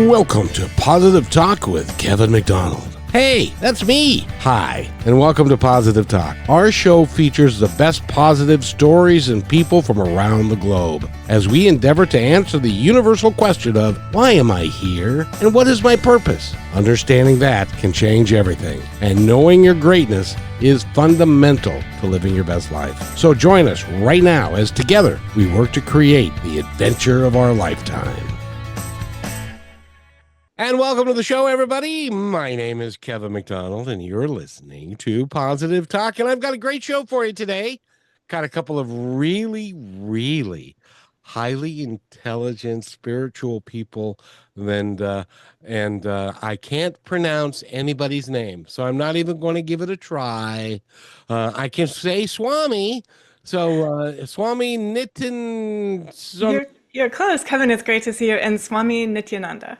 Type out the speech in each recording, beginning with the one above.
Welcome to Positive Talk with Kevin McDonald. Hey, that's me. Hi, and welcome to Positive Talk. Our show features the best positive stories and people from around the globe as we endeavor to answer the universal question of why am I here and what is my purpose? Understanding that can change everything, and knowing your greatness is fundamental to living your best life. So join us right now as together we work to create the adventure of our lifetime. And welcome to the show, everybody. My name is Kevin McDonald, and you're listening to Positive Talk. And I've got a great show for you today. Got a couple of really highly intelligent, spiritual people, and I can't pronounce anybody's name, so I'm not even going to give it a try. I can say Swami. So Swami You're close, Kevin. It's great to see you. And Swami Nityananda.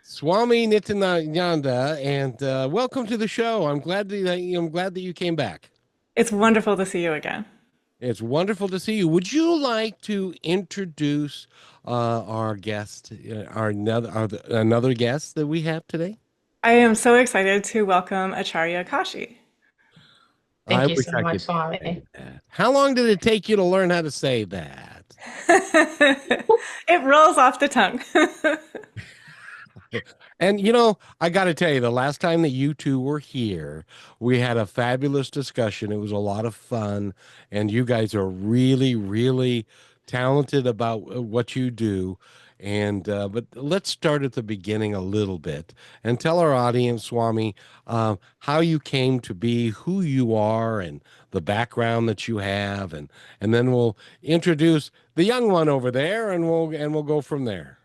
Swami Nityananda, and welcome to the show. I'm glad that you came back. It's wonderful to see you again. It's wonderful to see you. Would you like to introduce our guest, another guest that we have today? I am so excited to welcome Acharya Kashi. I Thank you wish so I could much, Swami. say that. How long did it take you to learn how to say that? It rolls off the tongue. And, I got to tell you, the last time that you two were here, we had a fabulous discussion. It was a lot of fun. And you guys are really talented about what you do. And, but let's start at the beginning a little bit and tell our audience, Swami, how you came to be, who you are, and the background that you have. And then we'll introduce the young one over there, and we'll go from there.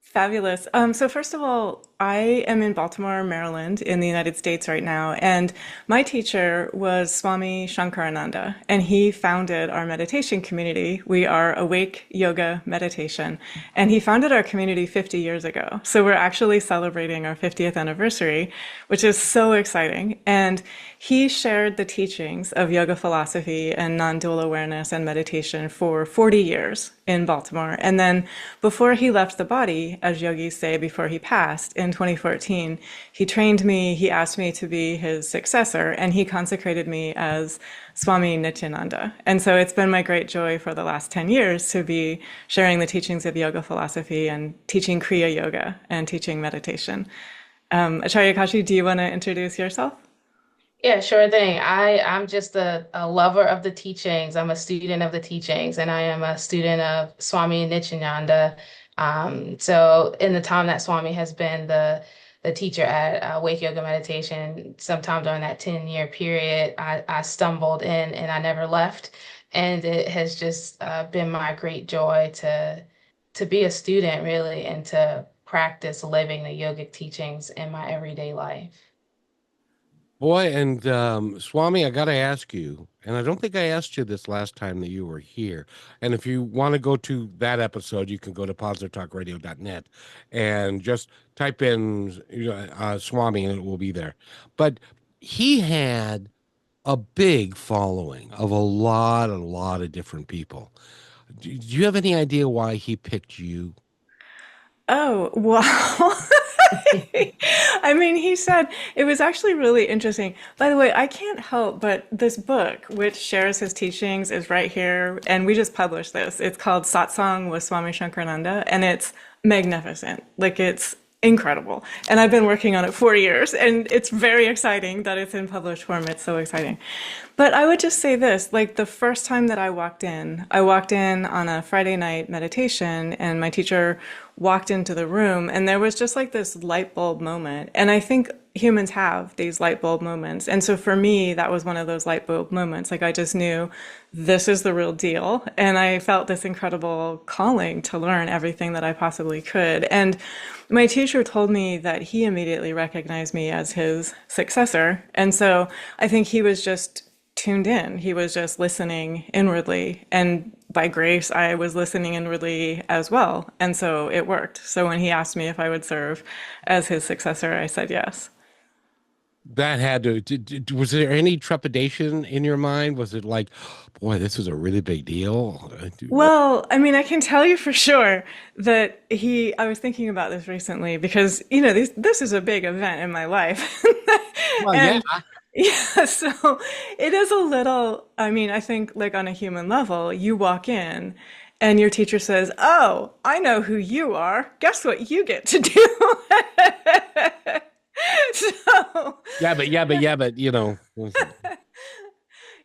Fabulous. So first of all, I am in Baltimore, Maryland, in the United States right now, and my teacher was Swami Shankarananda, and he founded our meditation community. We are Awake Yoga Meditation, and he founded our community 50 years ago. So we're actually celebrating our 50th anniversary, which is so exciting. And he shared the teachings of yoga philosophy and non-dual awareness and meditation for 40 years in Baltimore. And then before he left the body, as yogis say, before he passed in 2014, he trained me, he asked me to be his successor, and he consecrated me as Swami Nityananda. And so it's been my great joy for the last 10 years to be sharing the teachings of yoga philosophy and teaching Kriya yoga and teaching meditation. Acharya Kashi, do you want to introduce yourself? Yeah, sure thing. I'm just a lover of the teachings. I'm a student of the teachings, and I am a student of Swami Nityananda. So in the time that Swami has been the teacher at Wake Yoga Meditation, sometime during that 10-year period, I stumbled in and I never left. And it has just been my great joy to be a student, really, and to practice living the yogic teachings in my everyday life. Boy, and Swami, I got to ask you, and I don't think I asked you this last time that you were here. And if you want to go to that episode, you can go to positivetalkradio.net and just type in Swami and it will be there. But he had a big following of a lot of different people. Do you have any idea why he picked you? Oh, wow. I mean, he said it was actually really interesting. By the way, I can't help but this book, which shares his teachings, is right here. And we just published this. It's called Satsang with Swami Shankarananda, and it's magnificent. Like, it's incredible. And I've been working on it for years, and it's very exciting that it's in published form. It's so exciting. But I would just say this, like the first time that I walked in on a Friday night meditation, and my teacher walked into the room, and there was just like this light bulb moment. And I think humans have these light bulb moments. And so for me, that was one of those light bulb moments. Like I just knew this is the real deal. And I felt this incredible calling to learn everything that I possibly could. And my teacher told me that he immediately recognized me as his successor. And so I think he was just tuned in. He was just listening inwardly. And by grace, I was listening inwardly as well. And so it worked. So when he asked me if I would serve as his successor, I said yes. That had to, was there any trepidation in your mind? Was it like, boy, this is a really big deal? Well, I mean, I can tell you for sure that I was thinking about this recently because, this is a big event in my life. Well, yeah. And yeah, so it is a little, I mean, I think like on a human level, you walk in and your teacher says, "Oh, I know who you are. Guess what you get to do?" So, Yeah, but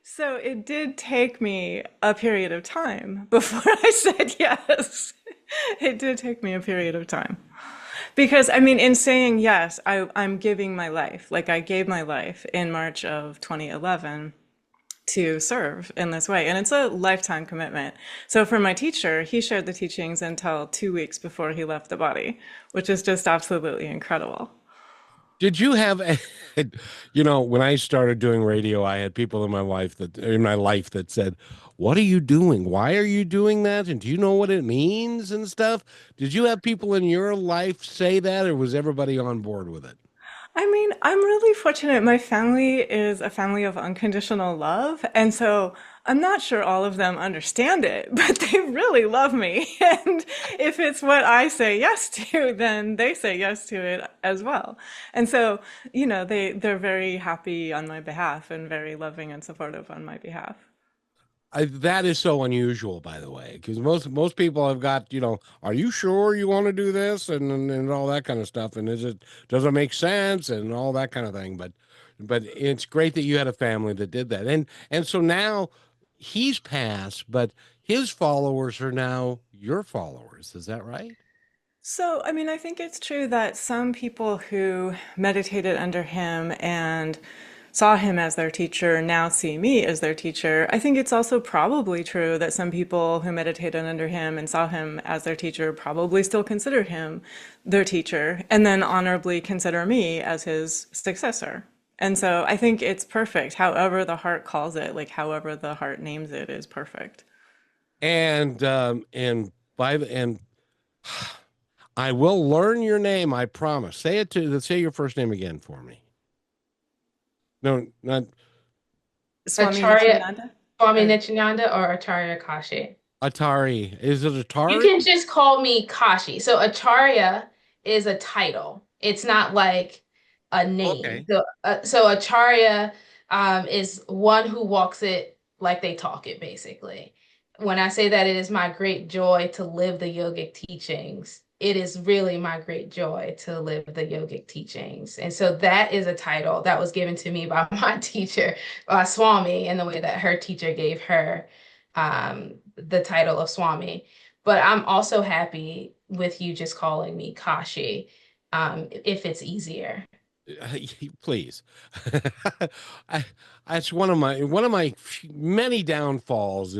so it did take me a period of time before I said yes. It did take me a period of time. Because, I mean, in saying yes, I'm giving my life. Like, I gave my life in March of 2011 to serve in this way. And it's a lifetime commitment. So, for my teacher, he shared the teachings until 2 weeks before he left the body, which is just absolutely incredible. Did you have, when I started doing radio, I had people in my life that said, "What are you doing? Why are you doing that? And do you know what it means and stuff?" Did you have people in your life say that, or was everybody on board with it? I mean, I'm really fortunate. My family is a family of unconditional love. And so I'm not sure all of them understand it, but they really love me. And if it's what I say yes to, then they say yes to it as well. And so, they're very happy on my behalf and very loving and supportive on my behalf. That is so unusual, by the way, because most people have got, are you sure you want to do this and all that kind of stuff, and does it make sense and all that kind of thing. But it's great that you had a family that did that, and so now he's passed, but his followers are now your followers. Is that right? So, I mean, I think it's true that some people who meditated under him and saw him as their teacher now see me as their teacher. I think it's also probably true that some people who meditated under him and saw him as their teacher probably still consider him their teacher and then honorably consider me as his successor. And so I think it's perfect. However the heart calls it, like however the heart names it is perfect. And by the and I will learn your name. I promise. Say your first name again for me. No, not Swami Acharya, Nityananda? Swami Or Nityananda or Acharya Kashi. Atari. Is it You Atari? can just call me Kashi. So Acharya is a title. It's not like a name. Okay. So Acharya is one who walks it like they talk it, basically. When I say that it is my great joy to live the yogic teachings, it is really my great joy to live the yogic teachings. And so that is a title that was given to me by my teacher, Swami, in the way that her teacher gave her the title of Swami. But I'm also happy with you just calling me Kashi, if it's easier. Please. I, that's one of my many downfalls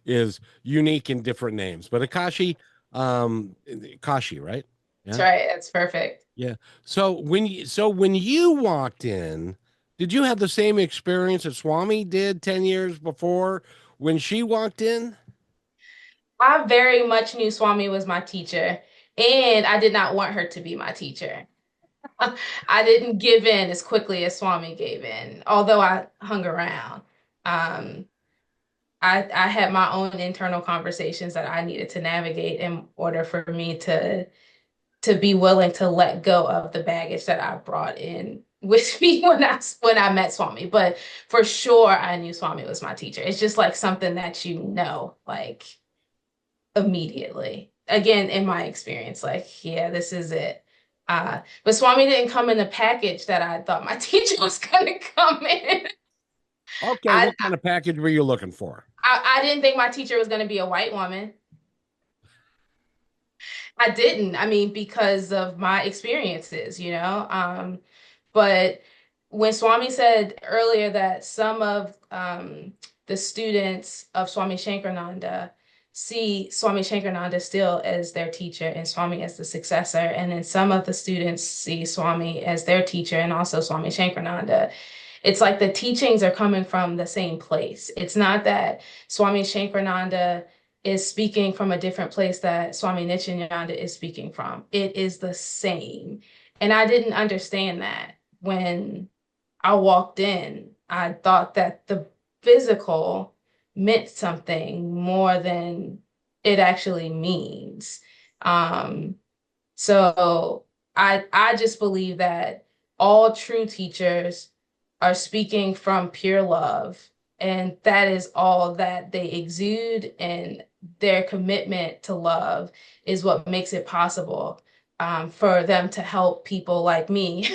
is unique and different names. But Kashi, right? That's Yeah. right. That's perfect. Yeah. So when you walked in, did you have the same experience that Swami did 10 years before when she walked in? I very much knew Swami was my teacher, and I did not want her to be my teacher. I didn't give in as quickly as Swami gave in, although I hung around. Um, I had my own internal conversations that I needed to navigate in order for me to be willing to let go of the baggage that I brought in with me when I met Swami. But for sure, I knew Swami was my teacher. It's just like something that like immediately. Again, in my experience, like, yeah, this is it. But Swami didn't come in the package that I thought my teacher was gonna come in. Okay, I what kind of package were you looking for? I didn't think my teacher was gonna be a white woman. I didn't. I mean, because of my experiences, you know. But when Swami said earlier that some of the students of Swami Shankarananda see Swami Shankarananda still as their teacher and Swami as the successor, and then some of the students see Swami as their teacher and also Swami Shankarananda, it's like the teachings are coming from the same place. It's not that Swami Shankarananda is speaking from a different place that Swami Nityananda is speaking from. It is the same. And I didn't understand that when I walked in, I thought that the physical meant something more than it actually means. Um, so I just believe that all true teachers are speaking from pure love, and that is all that they exude, and their commitment to love is what makes it possible for them to help people like me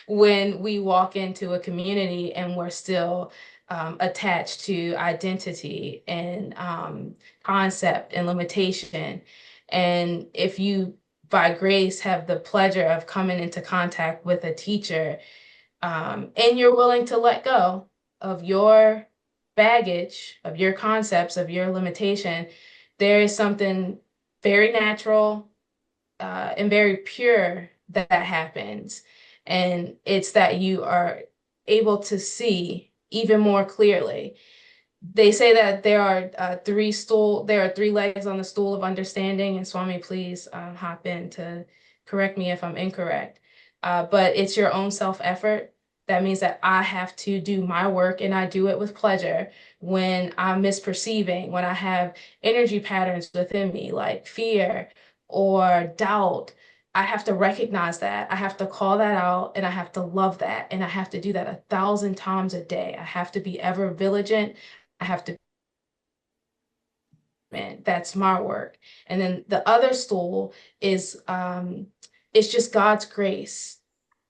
when we walk into a community and we're still attached to identity and concept and limitation. And if you, by grace, have the pleasure of coming into contact with a teacher, and you're willing to let go of your baggage, of your concepts, of your limitation, there is something very natural and very pure that happens. And it's that you are able to see even more clearly. They say that there are three legs on the stool of understanding, and Swami, please hop in to correct me if I'm incorrect. But it's your own self-effort. That means that I have to do my work, and I do it with pleasure when I'm misperceiving, when I have energy patterns within me like fear or doubt. I have to recognize that. I have to call that out, and I have to love that. And I have to do that 1,000 times a day. I have to be ever vigilant. I have to, man, that's my work. And then the other stool is it's just God's grace.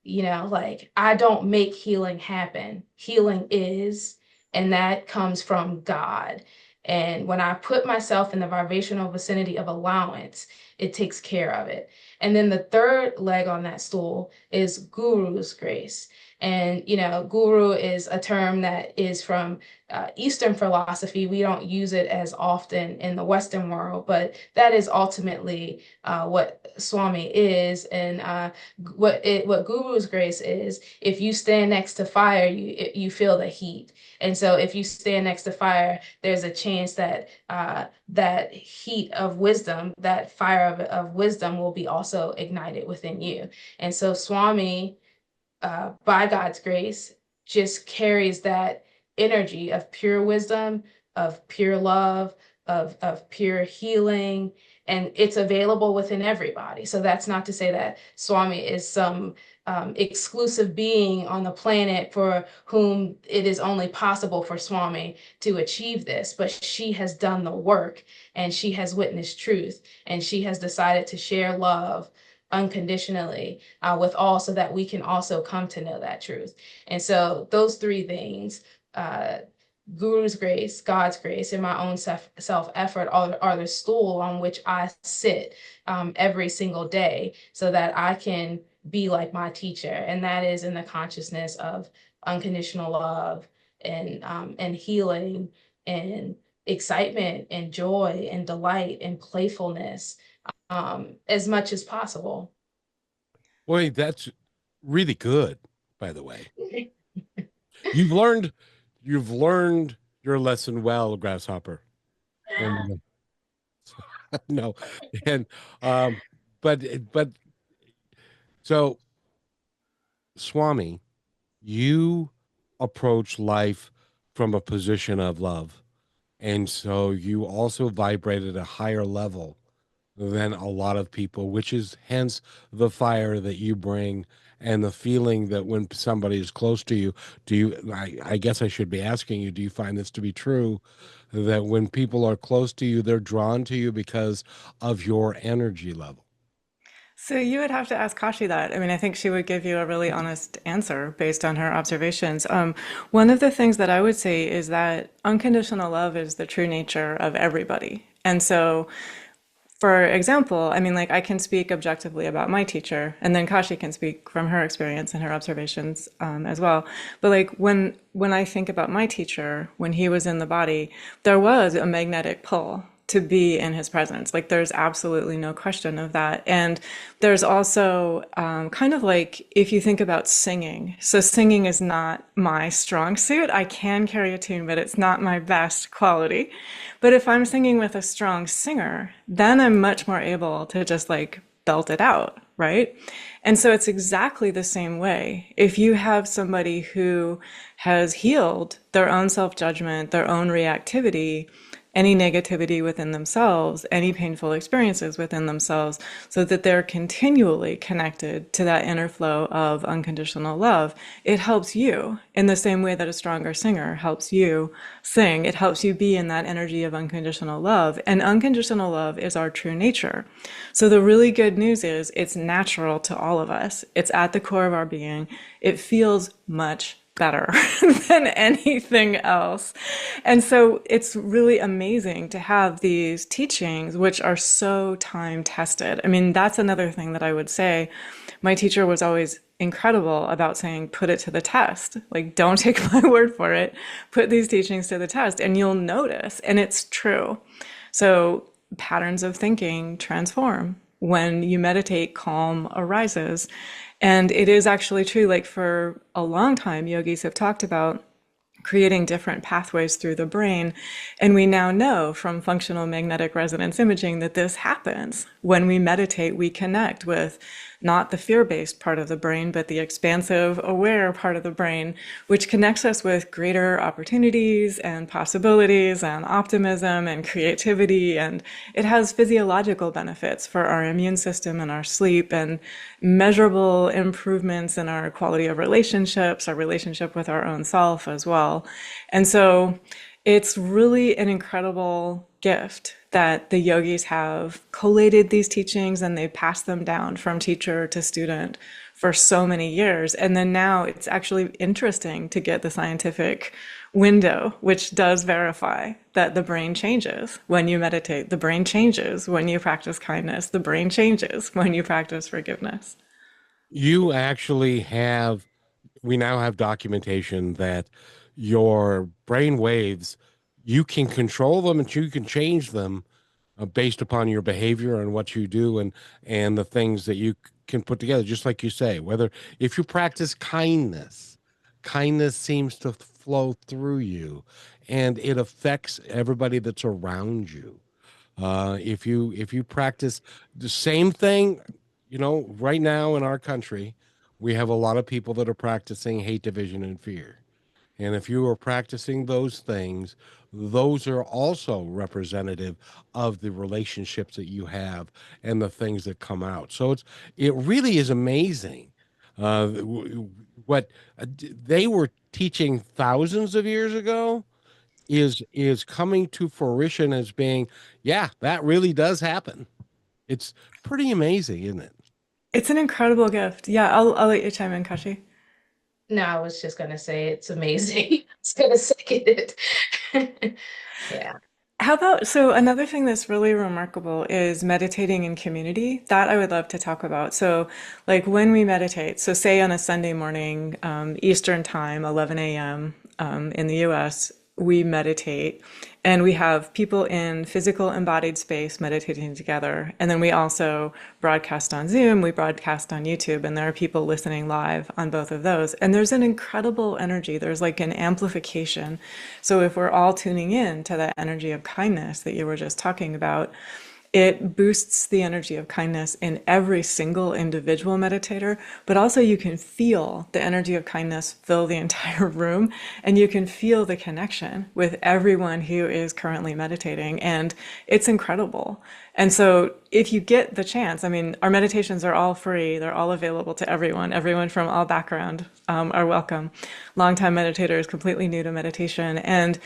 You know, like I don't make healing happen. Healing is, and that comes from God. And when I put myself in the vibrational vicinity of allowance, it takes care of it. And then the third leg on that stool is Guru's grace. And, you know, guru is a term that is from Eastern philosophy. We don't use it as often in the Western world, but that is ultimately what Swami is. And what Guru's grace is, if you stand next to fire, you feel the heat. And so if you stand next to fire, there's a chance that that heat of wisdom, that fire of wisdom will be also ignited within you. And so Swami, by God's grace, just carries that energy of pure wisdom, of pure love, of pure healing, and it's available within everybody. So that's not to say that Swami is some exclusive being on the planet for whom it is only possible for Swami to achieve this, but she has done the work, and she has witnessed truth, and she has decided to share love unconditionally with all, so that we can also come to know that truth. And so those three things, uh, Guru's grace, God's grace, and my own self-effort are the stool on which I sit every single day, so that I can be like my teacher. And that is in the consciousness of unconditional love and healing and excitement and joy and delight and playfulness, as much as possible. Boy, that's really good, by the way. You've learned you've learned your lesson well, Grasshopper. And no. And but so Swami, you approach life from a position of love. And so you also vibrate at a higher level than a lot of people, which is hence the fire that you bring and the feeling that when somebody is close to you, I guess I should be asking you, do you find this to be true? That when people are close to you, they're drawn to you because of your energy level? So you would have to ask Kashi that. I mean, I think she would give you a really honest answer based on her observations. One of the things that I would say is that unconditional love is the true nature of everybody. And so, for example, I mean, like I can speak objectively about my teacher, and then Kashi can speak from her experience and her observations as well. But like when I think about my teacher, when he was in the body, there was a magnetic pull to be in his presence. Like there's absolutely no question of that. And there's also kind of like if you think about singing. So singing is not my strong suit. I can carry a tune, but it's not my best quality. But if I'm singing with a strong singer, then I'm much more able to just like belt it out, right? And so it's exactly the same way. If you have somebody who has healed their own self-judgment, their own reactivity, any negativity within themselves, any painful experiences within themselves, so that they're continually connected to that inner flow of unconditional love, it helps you in the same way that a stronger singer helps you sing. It helps you be in that energy of unconditional love. And unconditional love is our true nature. So the really good news is it's natural to all of us. It's at the core of our being. It feels much better than anything else. And so it's really amazing to have these teachings, which are so time tested. I mean, that's another thing that I would say. My teacher was always incredible about saying, put it to the test. Like, don't take my word for it. Put these teachings to the test and you'll notice. And it's true. So patterns of thinking transform. When you meditate, calm arises. And it is actually true, like for a long time, yogis have talked about creating different pathways through the brain. And we now know from functional magnetic resonance imaging that this happens. When we meditate, we connect with not the fear-based part of the brain, but the expansive, aware part of the brain, which connects us with greater opportunities and possibilities and optimism and creativity. And it has physiological benefits for our immune system and our sleep, and measurable improvements in our quality of relationships, our relationship with our own self as well. And so it's really an incredible gift that the yogis have collated these teachings and they passed them down from teacher to student for so many years. And then now it's actually interesting to get the scientific window, which does verify that the brain changes when you meditate. The brain changes when you practice kindness. The brain changes when you practice forgiveness. You actually have, we now have documentation that your brain waves, you can control them and you can change them based upon your behavior and what you do, and the things that you can put together, just like you say. Whether if you practice kindness, kindness seems to flow through you and it affects everybody that's around you. If you practice the same thing, right now in our country, we have a lot of people that are practicing hate, division, and fear. And if you are practicing those things, those are also representative of the relationships that you have and the things that come out. So it really is amazing what they were teaching thousands of years ago is coming to fruition as being, yeah, that really does happen. It's pretty amazing, isn't it? It's an incredible gift. Yeah, I'll let you chime in, Kashi. No, I was just gonna say it's amazing. I was gonna second it. Yeah. How about, so another thing that's really remarkable is meditating in community. That I would love to talk about. So, like when we meditate, so say on a Sunday morning, Eastern time, 11 a.m. In the US, we meditate and we have people in physical embodied space meditating together. And then we also broadcast on Zoom, we broadcast on YouTube, and there are people listening live on both of those. And there's an incredible energy. There's like an amplification. So if we're all tuning in to that energy of kindness that you were just talking about, it boosts the energy of kindness in every single individual meditator, but also you can feel the energy of kindness fill the entire room, and you can feel the connection with everyone who is currently meditating, and it's incredible. And so if you get the chance, I mean, our meditations are all free. They're all available to everyone. Everyone from all background are welcome. Longtime meditators, completely new to meditation. And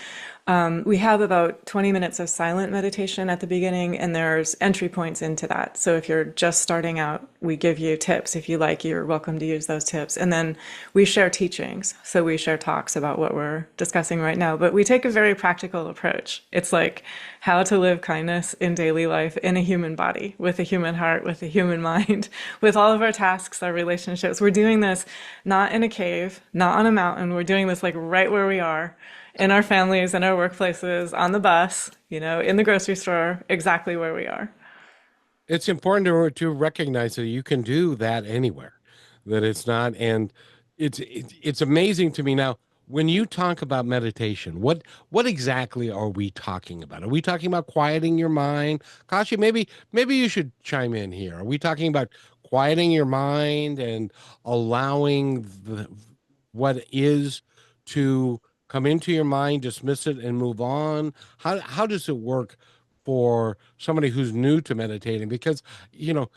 we have about 20 minutes of silent meditation at the beginning, and there's entry points into that. So if you're just starting out, we give you tips. If you like, you're welcome to use those tips. And then we share teachings. So we share talks about what we're discussing right now, but we take a very practical approach. It's like how to live kindness in daily life in a human body, with a human heart, with a human mind, with all of our tasks, our relationships. We're doing this not in a cave, not on a mountain. We're doing this like right where we are, in our families, in our workplaces, on the bus, in the grocery store, exactly where we are. It's important to recognize that you can do that anywhere, that it's not, and it's amazing to me now when you talk about meditation. What exactly are we talking about? Are we talking about quieting your mind? Kashi, maybe you should chime in here. Are we talking about quieting your mind and allowing what is to come into your mind, dismiss it, and move on? How does it work for somebody who's new to meditating? Because, you know,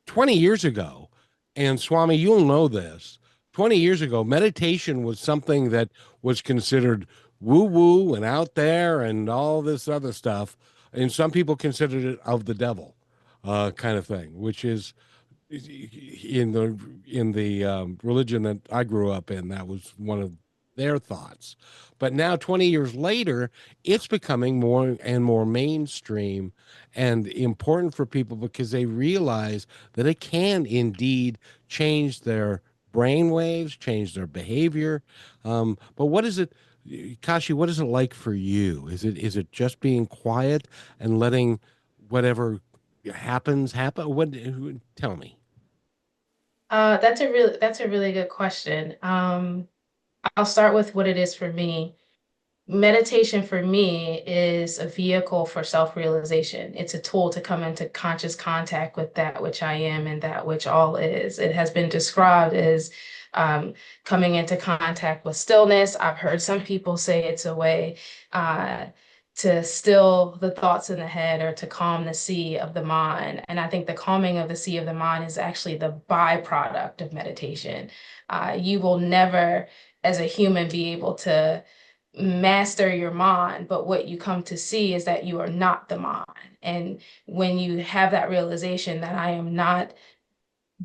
20 years ago, and Swami, you'll know this, 20 years ago, meditation was something that was considered woo woo and out there and all this other stuff. And some people considered it of the devil, kind of thing, which is in the religion that I grew up in, that was one of their thoughts. But now, 20 years later, it's becoming more and more mainstream and important for people because they realize that it can indeed change their brain waves, change their behavior. But what is it, Kashi? What is it like for you? Is it just being quiet and letting whatever happens happen? What? Tell me. That's a really good question. I'll start with what it is for me. Meditation for me is a vehicle for self-realization. It's a tool to come into conscious contact with that which I am and that which all is. It has been described as coming into contact with stillness. I've heard some people say it's a way uh, to still the thoughts in the head or to calm the sea of the mind. And I think the calming of the sea of the mind is actually the byproduct of meditation. You will never, as a human, be able to master your mind, but what you come to see is that you are not the mind. And when you have that realization that I am not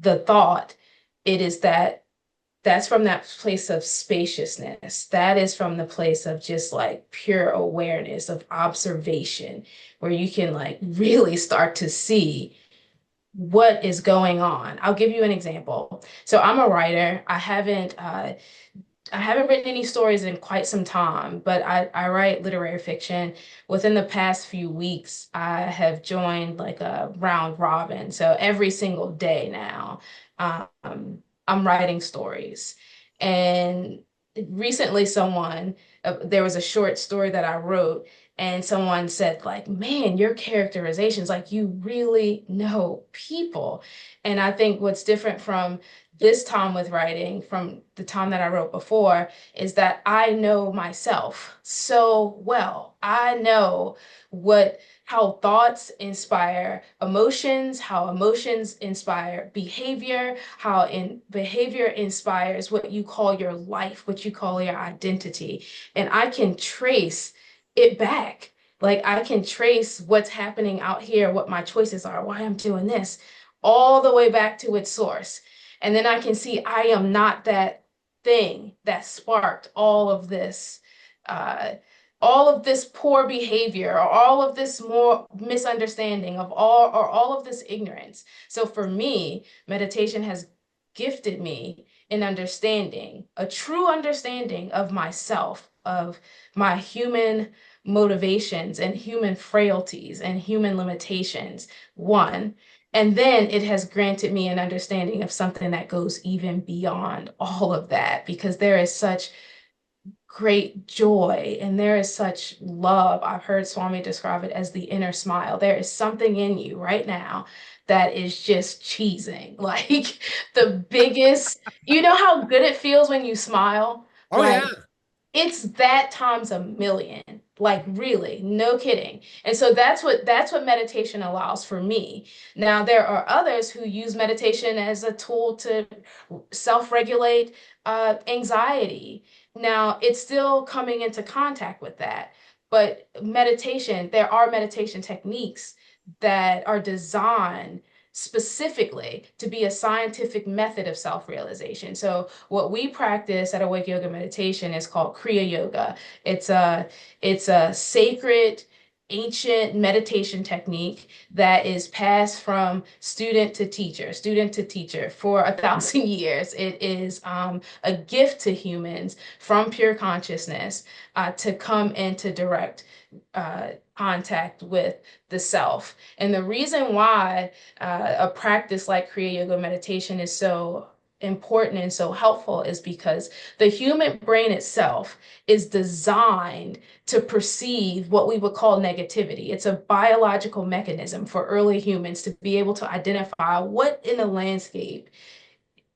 the thought, it is that's from that place of spaciousness. That is from the place of just like pure awareness of observation, where you can like really start to see what is going on. I'll give you an example. So I'm a writer. I haven't written any stories in quite some time, but I write literary fiction. Within the past few weeks, I have joined like a round robin. So every single day now, I'm writing stories. And recently, there was a short story that I wrote, and someone said, like, man, your characterizations, like, you really know people. And I think what's different from this time with writing from the time that I wrote before is that I know myself so well. I know what how thoughts inspire emotions, how emotions inspire behavior, how behavior inspires what you call your life, what you call your identity. And I can trace it back. Like I can trace what's happening out here, what my choices are, why I'm doing this, all the way back to its source. And then I can see I am not that thing that sparked uh, all of this poor behavior, or all of this more misunderstanding or all of this ignorance. So for me, meditation has gifted me an understanding, a true understanding of myself, of my human motivations and human frailties and human limitations. One. And then it has granted me an understanding of something that goes even beyond all of that, because there is such great joy and there is such love. I've heard Swami describe it as the inner smile. There is something in you right now that is just cheesing, like the biggest, you know how good it feels when you smile? Oh yeah. Like it's that times a million. Like really, no kidding. And so that's what meditation allows for me. Now there are others who use meditation as a tool to self-regulate anxiety. Now it's still coming into contact with that. But meditation, there are meditation techniques that are designed specifically to be a scientific method of self-realization. So what we practice at Awake Yoga Meditation is called Kriya Yoga. It's a sacred ancient meditation technique that is passed from student to teacher for 1,000 years. It is a gift to humans from pure consciousness to come into direct contact with the self. And the reason why a practice like Kriya Yoga meditation is so important and so helpful is because the human brain itself is designed to perceive what we would call negativity. It's a biological mechanism for early humans to be able to identify what in the landscape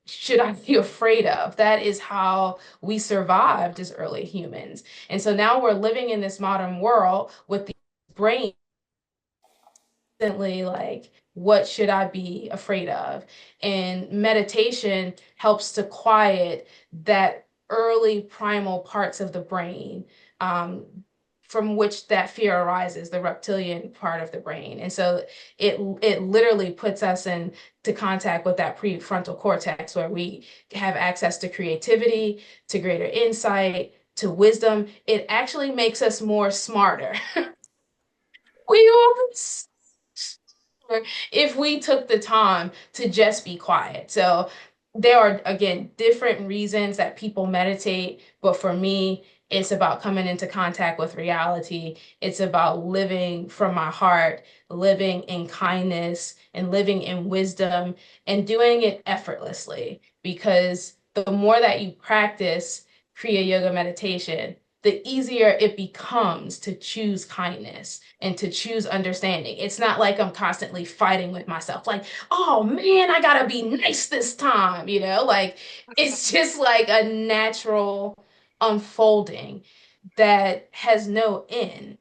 should I be afraid of? That is how we survived as early humans. And so now we're living in this modern world with the brain constantly like, what should I be afraid of? And meditation helps to quiet that early primal parts of the brain, from which that fear arises, the reptilian part of the brain. And so it literally puts us into contact with that prefrontal cortex where we have access to creativity, to greater insight, to wisdom. It actually makes us more smarter. We always if we took the time to just be quiet. So there are, again, different reasons that people meditate, but for me, it's about coming into contact with reality. It's about living from my heart, living in kindness, and living in wisdom, and doing it effortlessly. Because the more that you practice Kriya Yoga meditation, the easier it becomes to choose kindness and to choose understanding. It's not like I'm constantly fighting with myself, like, oh man, I gotta be nice this time, like it's just like a natural unfolding that has no end,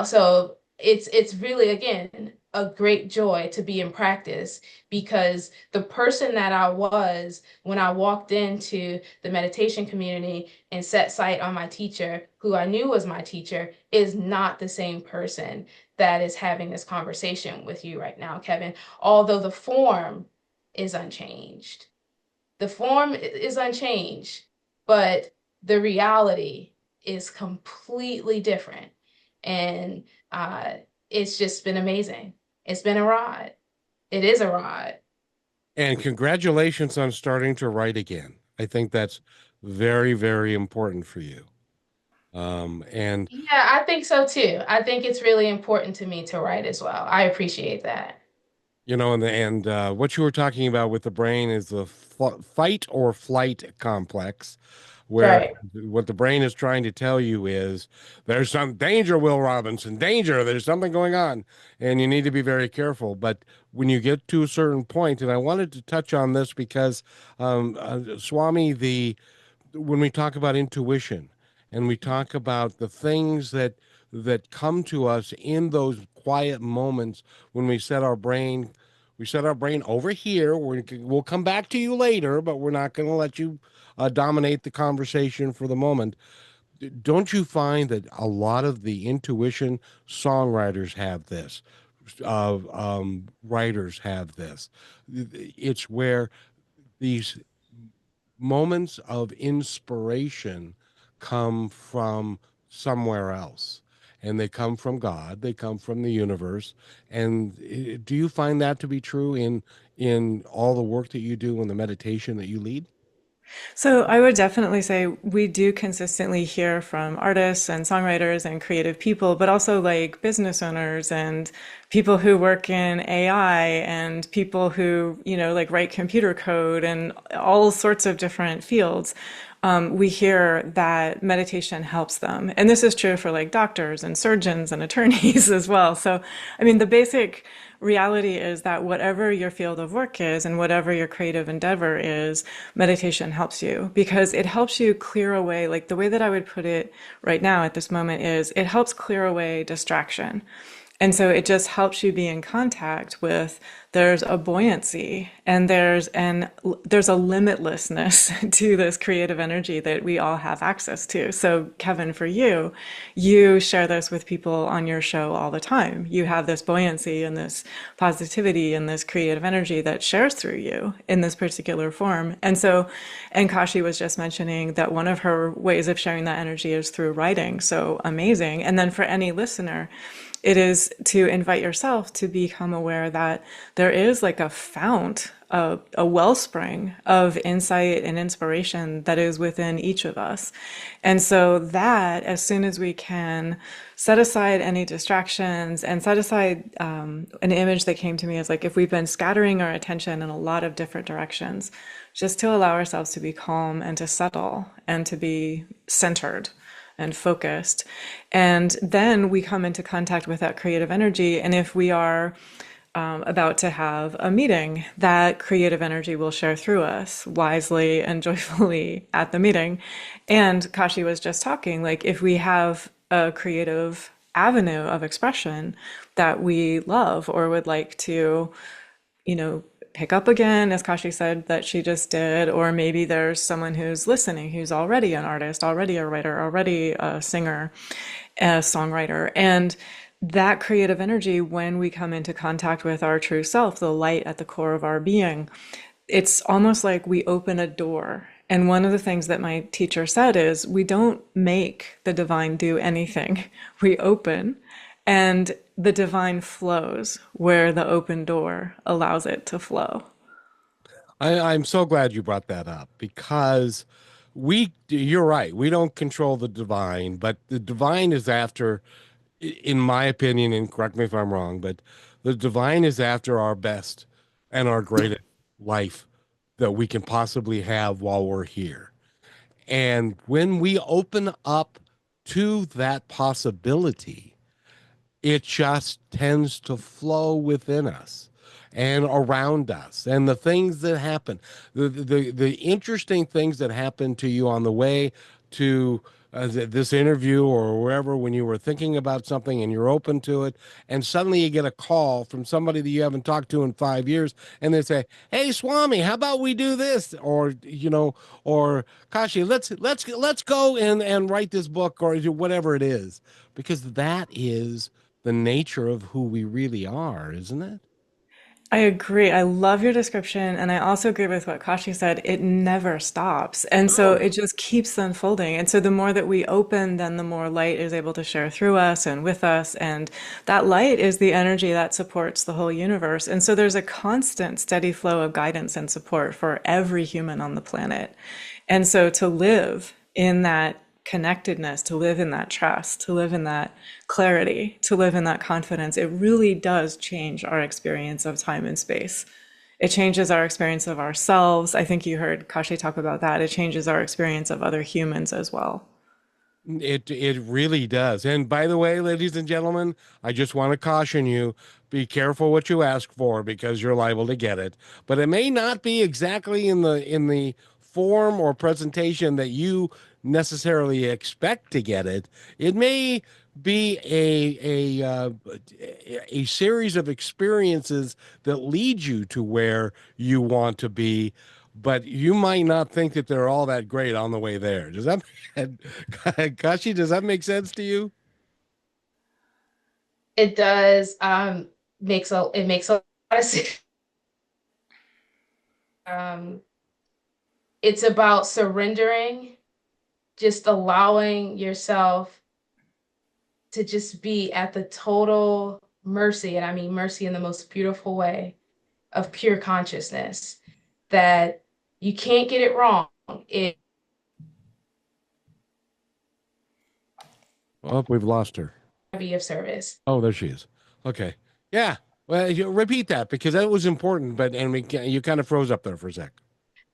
So it's really again a great joy to be in practice because the person that I was when I walked into the meditation community and set sight on my teacher, who I knew was my teacher, is not the same person that is having this conversation with you right now, Kevin, although the form is unchanged. The form is unchanged, but the reality is completely different. And it's just been amazing. It's been a ride. It is a ride. And congratulations on starting to write again. I think that's very, very important for you. And Yeah, I think so too. I think it's really important to me to write as well. I appreciate that. and what you were talking about with the brain is the fight or flight complex, where Right. what the brain is trying to tell you is there's some danger, Will Robinson, danger. There's something going on, and you need to be very careful. But when you get to a certain point, and I wanted to touch on this because Swami, the when we talk about intuition and we talk about the things that come to us in those quiet moments when we set our brain over here. We'll come back to you later, but we're not going to let you dominate the conversation for the moment. Don't you find that a lot of the intuition songwriters have this? Writers have this. It's where these moments of inspiration come from somewhere else, and they come from God, they come from the universe. And do you find that to be true in all the work that you do and the meditation that you lead? So I would definitely say we do consistently hear from artists and songwriters and creative people, but also like business owners and people who work in AI and people who, like write computer code and all sorts of different fields. We hear that meditation helps them. And this is true for like doctors and surgeons and attorneys as well. So, I mean, the basic reality is that whatever your field of work is and whatever your creative endeavor is, meditation helps you because it helps you clear away, like the way that I would put it right now at this moment is it helps clear away distraction. And so it just helps you be in contact with there's a buoyancy and there's a limitlessness to this creative energy that we all have access to. So Kevin, for you, you share this with people on your show all the time. You have this buoyancy and this positivity and this creative energy that shares through you in this particular form. And Kashi was just mentioning that one of her ways of sharing that energy is through writing. So amazing. And then for any listener, it is to invite yourself to become aware that there is like a fount, a wellspring of insight and inspiration that is within each of us. And so that, as soon as we can set aside any distractions and set aside an image that came to me as like if we've been scattering our attention in a lot of different directions, just to allow ourselves to be calm and to settle and to be centered and focused. And then we come into contact with that creative energy. And if we are about to have a meeting, that creative energy will share through us wisely and joyfully at the meeting. And Kashi was just talking, like if we have a creative avenue of expression that we love or would like to, pick up again, as Kashi said that she just did, or maybe there's someone who's listening who's already an artist, already a writer, already a singer, a songwriter. And that creative energy, when we come into contact with our true self, the light at the core of our being, it's almost like we open a door. And one of the things that my teacher said is we don't make the divine do anything. We open, and the divine flows where the open door allows it to flow. I'm so glad you brought that up because you're right. We don't control the divine, but the divine is after, in my opinion, and correct me if I'm wrong, but the divine is after our best and our greatest life that we can possibly have while we're here. And when we open up to that possibility, it just tends to flow within us and around us, and the things that happen, the interesting things that happen to you on the way to this interview or wherever, when you were thinking about something and you're open to it, and suddenly you get a call from somebody that you haven't talked to in 5 years, and they say, "Hey, Swami, how about we do this?" Or or Kashi, let's go and write this book, or whatever it is, because that is the nature of who we really are, isn't it? I agree. I love your description. And I also agree with what Kashi said. It never stops. And so No. it just keeps unfolding. And so the more that we open, then the more light is able to share through us and with us. And that light is the energy that supports the whole universe. And so there's a constant, steady flow of guidance and support for every human on the planet. And so to live in that connectedness, to live in that trust, to live in that clarity, to live in that confidence, it really does change our experience of time and space. It changes our experience of ourselves. I think you heard Kashi talk about that. It changes our experience of other humans as well. It really does. And by the way, ladies and gentlemen, I just want to caution you, be careful what you ask for because you're liable to get it. But it may not be exactly in the form or presentation that you necessarily expect to get it. It may be a series of experiences that lead you to where you want to be, but you might not think that they're all that great on the way there. Does that Kashi, does that make sense to you? It does. It makes a lot of sense. Um, it's about surrendering, just allowing yourself to just be at the total mercy, and I mean mercy in the most beautiful way, of pure consciousness, that you can't get it wrong. It Oh, we've lost her. be of service. Oh, there she is. Okay. Yeah. Well, you repeat that because that was important, but you kind of froze up there for a sec.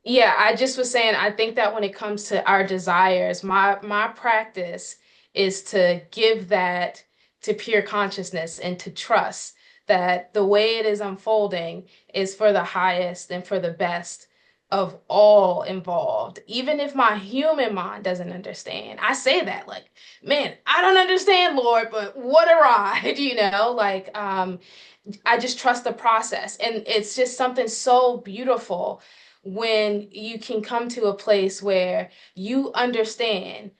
Yeah, I just was saying, I think that when it comes to our desires, my practice is to give that to pure consciousness and to trust that the way it is unfolding is for the highest and for the best of all involved. Even if my human mind doesn't understand, I say that like, man, I don't understand, Lord, but what a ride, I just trust the process. And it's just something so beautiful when you can come to a place where you understand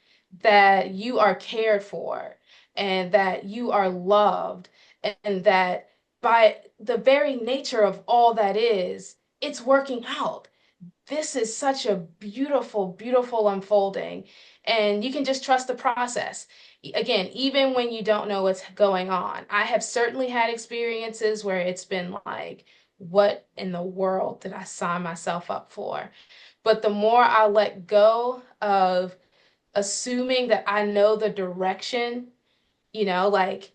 that you are cared for and that you are loved, and that by the very nature of all that is, it's working out. This is such a beautiful, beautiful unfolding. And you can just trust the process. Again, even when you don't know what's going on. I have certainly had experiences where it's been like, what in the world did I sign myself up for? But the more I let go of assuming that I know the direction, like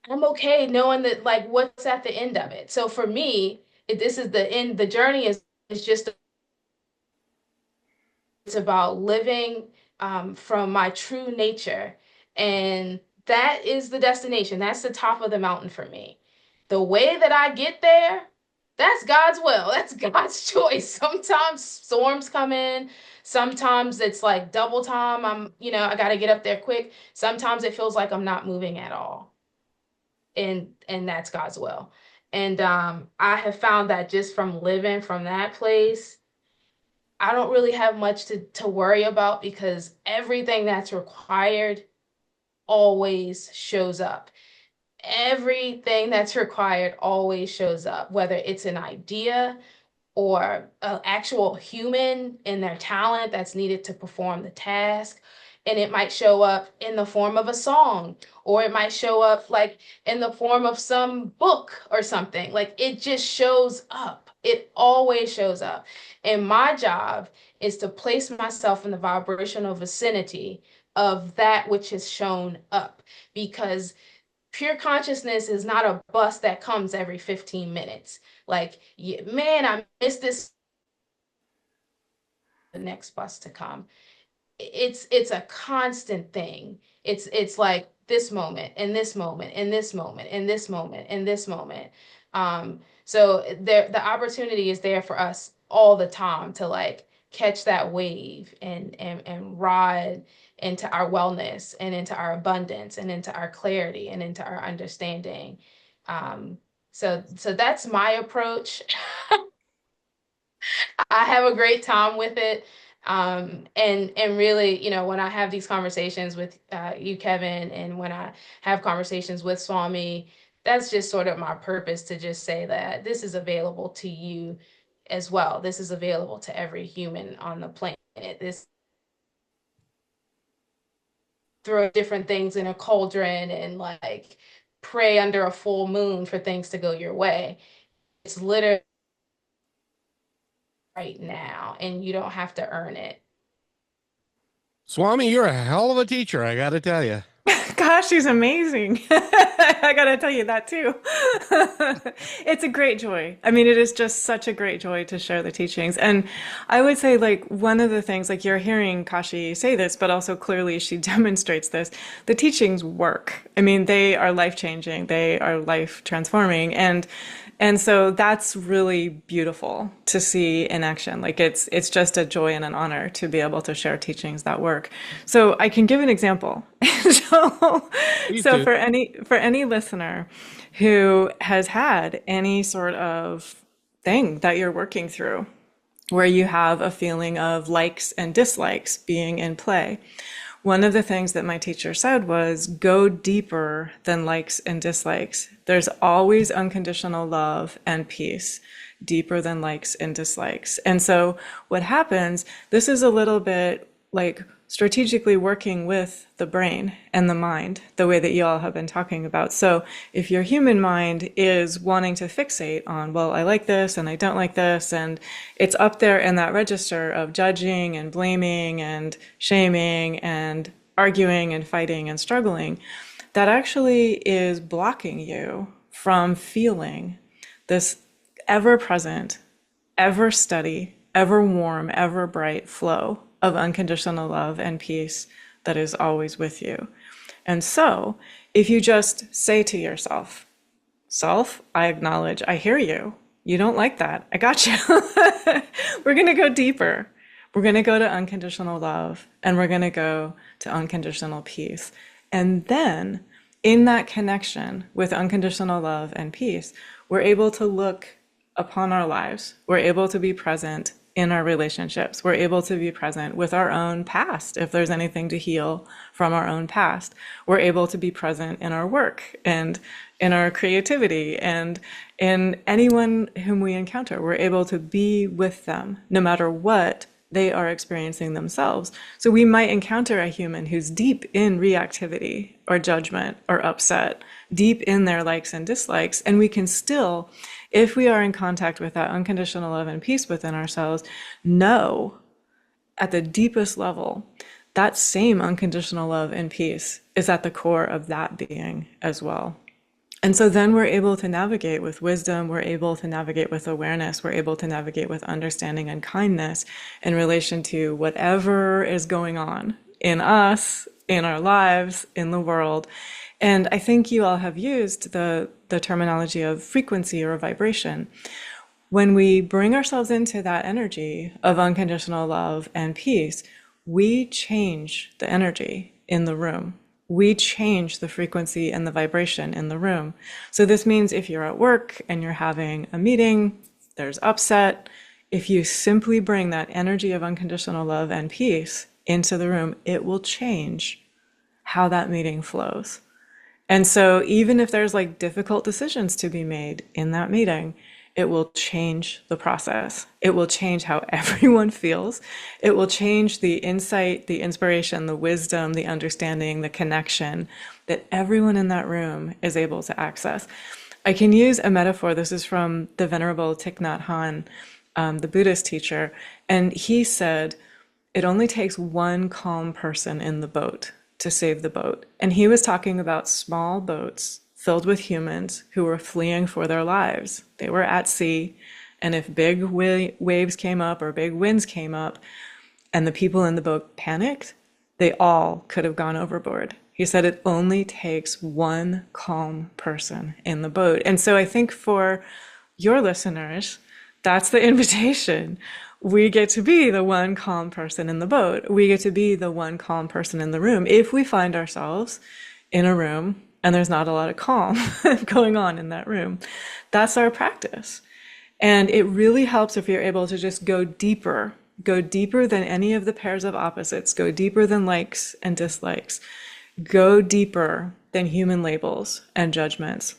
I'm okay knowing that like what's at the end of it. So for me, this is the end, the journey is just it's about living from my true nature. And that is the destination. That's the top of the mountain for me. The way that I get there, that's God's will. That's God's choice. Sometimes storms come in. Sometimes it's like double time. I got to get up there quick. Sometimes it feels like I'm not moving at all. And that's God's will. And I have found that just from living from that place, I don't really have much to worry about because everything that's required always shows up. Everything that's required always shows up, whether it's an idea or an actual human and their talent that's needed to perform the task. And it might show up in the form of a song, or it might show up like in the form of some book or something. Like it just shows up. It always shows up. And my job is to place myself in the vibrational vicinity of that which has shown up, because pure consciousness is not a bus that comes every 15 minutes. Like, yeah, man, I missed this, the next bus to come. It's a constant thing. It's like this moment and this moment and this moment and this moment and this moment. So there the opportunity is there for us all the time to like catch that wave and ride into our wellness and into our abundance and into our clarity and into our understanding. So that's my approach. I have a great time with it. And really, when I have these conversations with you, Kevin, and when I have conversations with Swami, that's just sort of my purpose, to just say that this is available to you as well. This is available to every human on the planet. This throw different things in a cauldron and like pray under a full moon for things to go your way. It's literally right now, and you don't have to earn it. Swami, you're a hell of a teacher, I got to tell you. Gosh, she's amazing. I gotta tell you that too. It's a great joy. I mean, it is just such a great joy to share the teachings. And I would say, like, one of the things, like, you're hearing Kashi say this, but also clearly she demonstrates this. The teachings work. I mean, they are life-changing. They are life-transforming. And so that's really beautiful to see in action. Like it's just a joy and an honor to be able to share teachings that work. So I can give an example. So for any listener who has had any sort of thing that you're working through, where you have a feeling of likes and dislikes being in play, one of the things that my teacher said was, go deeper than likes and dislikes. There's always unconditional love and peace, deeper than likes and dislikes. And so what happens, this is a little bit like strategically working with the brain and the mind, the way that you all have been talking about. So if your human mind is wanting to fixate on, well, I like this and I don't like this, and it's up there in that register of judging and blaming and shaming and arguing and fighting and struggling, that actually is blocking you from feeling this ever-present, ever-steady, ever-warm, ever-bright flow of unconditional love and peace that is always with you. And so if you just say to yourself, self, I acknowledge, I hear you. You don't like that. I got you. We're going to go deeper. We're going to go to unconditional love, and we're going to go to unconditional peace. And then in that connection with unconditional love and peace, we're able to look upon our lives. We're able to be present in our relationships. We're able to be present with our own past. If there's anything to heal from our own past, we're able to be present in our work and in our creativity and in anyone whom we encounter. We're able to be with them no matter what they are experiencing themselves. So we might encounter a human who's deep in reactivity or judgment or upset, deep in their likes and dislikes, and we can still, if we are in contact with that unconditional love and peace within ourselves, know at the deepest level that same unconditional love and peace is at the core of that being as well. And so then we're able to navigate with wisdom, we're able to navigate with awareness, we're able to navigate with understanding and kindness in relation to whatever is going on in us, in our lives, in the world. And I think you all have used the terminology of frequency or vibration. When we bring ourselves into that energy of unconditional love and peace, we change the energy in the room. We change the frequency and the vibration in the room. So this means if you're at work and you're having a meeting, there's upset, if you simply bring that energy of unconditional love and peace into the room, it will change how that meeting flows. And so even if there's like difficult decisions to be made in that meeting, it will change the process. It will change how everyone feels. It will change the insight, the inspiration, the wisdom, the understanding, the connection that everyone in that room is able to access. I can use a metaphor. This is from the Venerable Thich Nhat Hanh, the Buddhist teacher. And he said, it only takes one calm person in the boat to save the boat. And he was talking about small boats filled with humans who were fleeing for their lives. They were at sea, and if big waves came up or big winds came up, and the people in the boat panicked, they all could have gone overboard. He said it only takes one calm person in the boat. And so I think for your listeners, that's the invitation. We get to be the one calm person in the boat. We get to be the one calm person in the room. If we find ourselves in a room and there's not a lot of calm going on in that room, that's our practice. And it really helps if you're able to just go deeper than any of the pairs of opposites, go deeper than likes and dislikes, go deeper than human labels and judgments.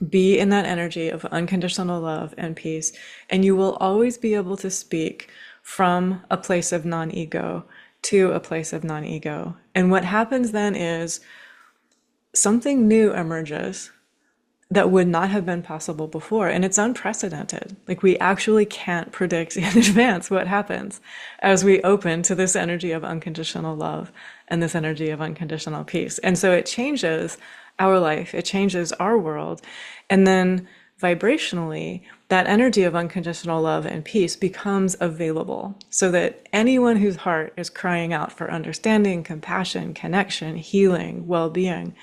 Be in that energy of unconditional love and peace, and you will always be able to speak from a place of non-ego to a place of non-ego. And what happens then is something new emerges that would not have been possible before. And it's unprecedented. Like we actually can't predict in advance what happens as we open to this energy of unconditional love and this energy of unconditional peace. And so it changes our life, it changes our world. And then vibrationally, that energy of unconditional love and peace becomes available so that anyone whose heart is crying out for understanding, compassion, connection, healing, well-being,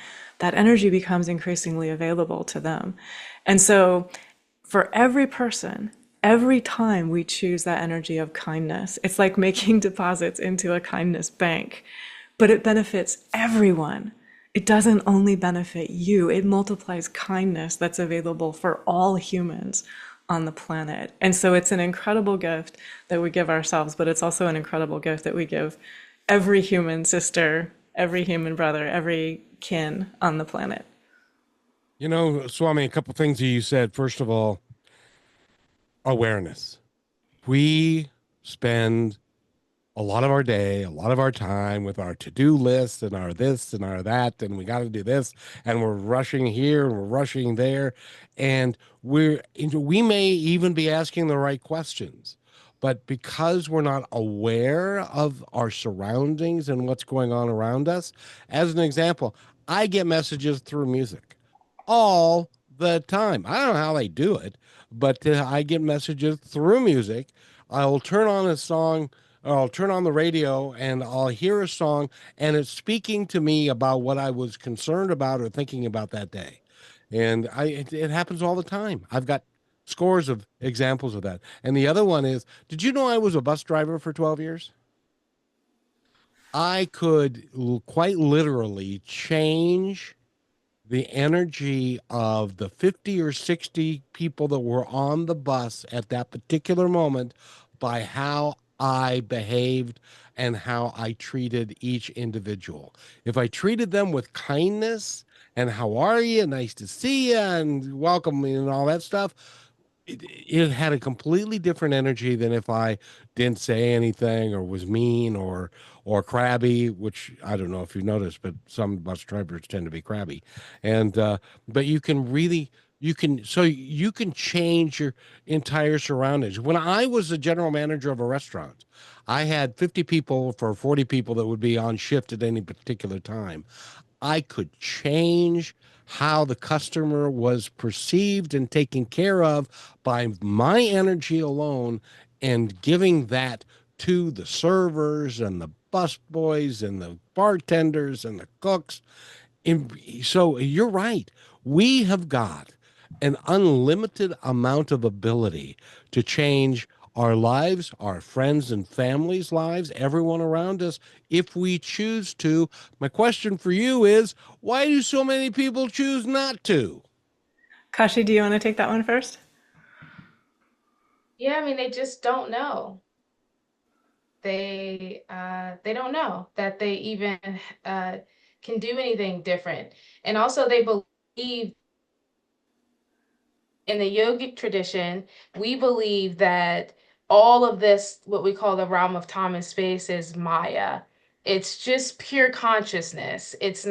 that energy becomes increasingly available to them. And so for every person, every time we choose that energy of kindness, it's like making deposits into a kindness bank, but it benefits everyone. It doesn't only benefit you, it multiplies kindness that's available for all humans on the planet. And so it's an incredible gift that we give ourselves, but it's also an incredible gift that we give every human sister, every human brother, every kin on the planet. You know, Swami, a couple things that you said. First of all, awareness. We spend a lot of our day, a lot of our time with our to-do list and our this and our that, and we got to do this, and we're rushing here and we're rushing there, and we may even be asking the right questions, but because we're not aware of our surroundings and what's going on around us. As an example, I get messages through music all the time. I don't know how they do it, but I get messages through music. I'll turn on a song, or I'll turn on the radio and I'll hear a song, and it's speaking to me about what I was concerned about or thinking about that day. And it happens all the time. I've got scores of examples of that. And the other one is, did you know I was a bus driver for 12 years? I could quite literally change the energy of the 50 or 60 people that were on the bus at that particular moment by how I behaved and how I treated each individual. If I treated them with kindness and how are you, nice to see you, and welcome and all that stuff, it had a completely different energy than if I didn't say anything or was mean or crabby, which I don't know if you noticed, but some bus drivers tend to be crabby. And but you can really you can change your entire surroundings. When I was the general manager of a restaurant, I had 50 people for 40 people that would be on shift at any particular time. I could change how the customer was perceived and taken care of by my energy alone and giving that to the servers and the bus boys and the bartenders and the cooks. So you're right. We have got an unlimited amount of ability to change our lives, our friends and families' lives, everyone around us, if we choose to. My question for you is, why do so many people choose not to? Kashi, do you want to take that one first? Yeah, I mean, they just don't know. They don't know that they even uh, can do anything different. And also they believe in the yogic tradition, we believe that all of this, what we call the realm of time and space, is Maya. It's just pure consciousness. It's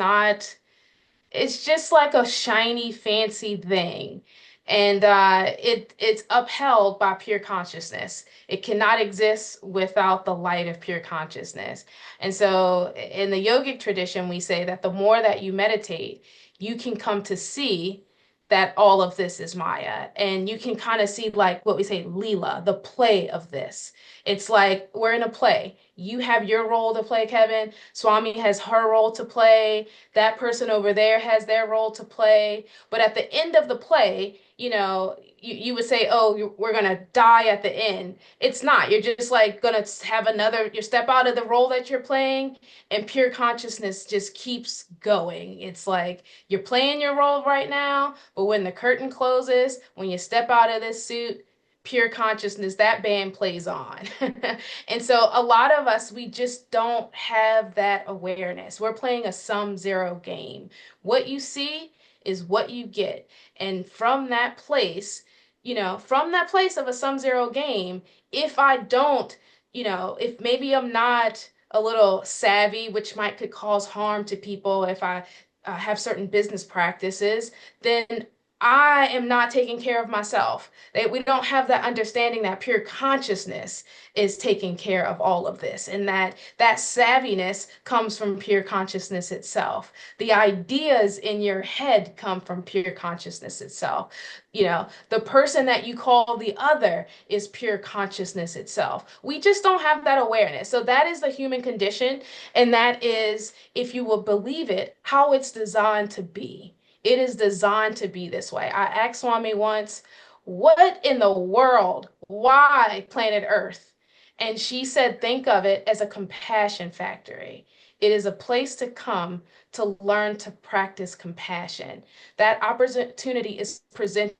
just like a shiny, fancy thing. And it's upheld by pure consciousness. It cannot exist without the light of pure consciousness. And so in the yogic tradition, we say that the more that you meditate, you can come to see that all of this is Maya. And you can kind of see, like what we say, Leela, the play of this. It's like we're in a play. You have your role to play, Kevin. Swami has her role to play. That person over there has their role to play. But at the end of the play, you would say, oh, we're going to die at the end. It's not. You're just like going to have you step out of the role that you're playing, and pure consciousness just keeps going. It's like you're playing your role right now, but when the curtain closes, when you step out of this suit, pure consciousness, that band plays on. And so a lot of us, we just don't have that awareness. We're playing a sum zero game. What you see is what you get. And from that place of a sum zero game, if I don't, if maybe I'm not a little savvy, which might could cause harm to people if I have certain business practices, then I am not taking care of myself. We don't have that understanding that pure consciousness is taking care of all of this, and that savviness comes from pure consciousness itself. The ideas in your head come from pure consciousness itself. The person that you call the other is pure consciousness itself. We just don't have that awareness. So that is the human condition, and that is, if you will believe it, how it's designed to be. It is designed to be this way. I asked Swami once, what in the world? Why planet Earth? And she said, think of it as a compassion factory. It is a place to come to learn to practice compassion. That opportunity is presented.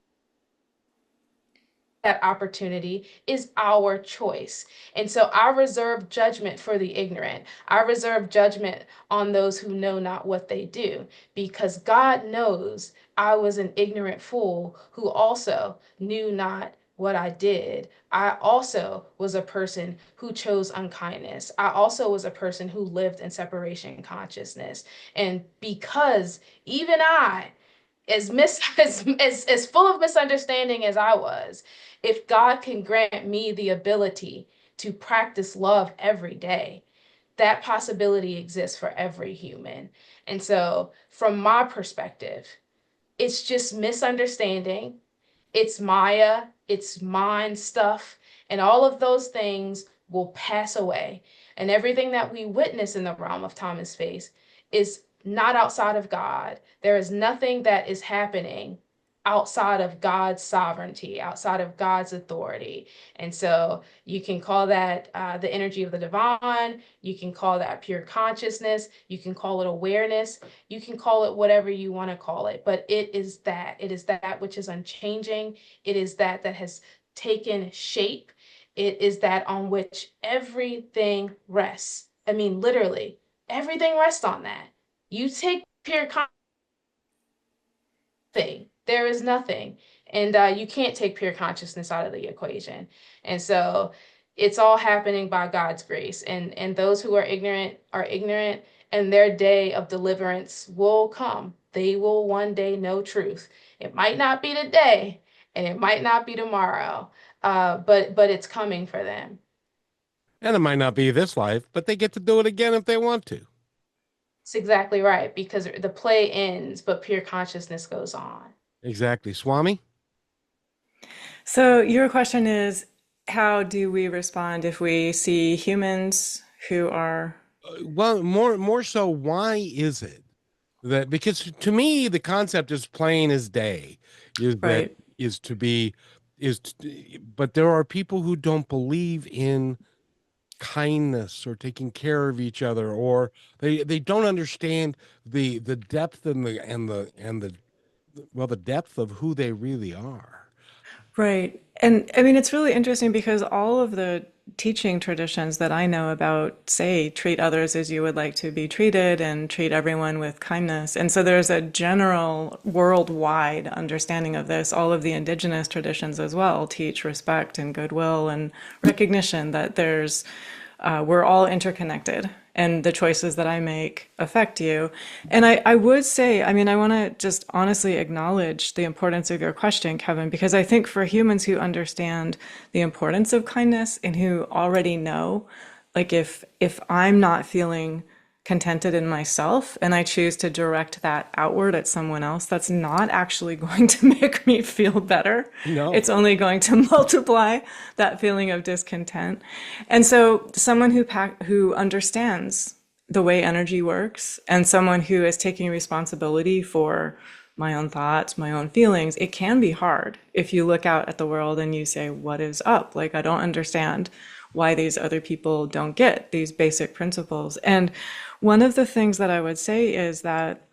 That opportunity is our choice. And so I reserve judgment for the ignorant. I reserve judgment on those who know not what they do, because God knows I was an ignorant fool who also knew not what I did. I also was a person who chose unkindness. I also was a person who lived in separation consciousness. And because even I, as full of misunderstanding as I was, if God can grant me the ability to practice love every day, that possibility exists for every human. And so, from my perspective, it's just misunderstanding, it's Maya, it's mind stuff, and all of those things will pass away. And everything that we witness in the realm of time and space is not outside of God. There is nothing that is happening outside of God's sovereignty, outside of God's authority. And so you can call that the energy of the divine. You can call that pure consciousness. You can call it awareness. You can call it whatever you want to call it, but it is that. It is that which is unchanging. It is that that has taken shape. It is that on which everything rests. I mean, literally, everything rests on that. You take pure consciousness, there is nothing. And you can't take pure consciousness out of the equation. And so it's all happening by God's grace. And those who are ignorant, and their day of deliverance will come. They will one day know truth. It might not be today, and it might not be tomorrow, but it's coming for them. And it might not be this life, but they get to do it again if they want to. It's exactly right, because the play ends, but pure consciousness goes on. Exactly. Swami? So your question is, how do we respond if we see humans who are Well, more so, why is it that, because to me the concept is plain as day, is that right? is to be but there are people who don't believe in kindness or taking care of each other, or they don't understand the depth and the well, the depth of who they really are. Right. And I mean, it's really interesting because all of the teaching traditions that I know about say treat others as you would like to be treated and treat everyone with kindness. And so there's a general worldwide understanding of this. All of the indigenous traditions as well teach respect and goodwill and recognition that we're all interconnected and the choices that I make affect you. And I would say, I mean, I want to just honestly acknowledge the importance of your question, Kevin, because I think for humans who understand the importance of kindness and who already know, like if I'm not feeling contented in myself and I choose to direct that outward at someone else, that's not actually going to make me feel better. No. It's only going to multiply that feeling of discontent. And so someone who understands the way energy works and someone who is taking responsibility for my own thoughts, my own feelings, it can be hard if you look out at the world and you say, what is up? Like, I don't understand why these other people don't get these basic principles. And one of the things that I would say is that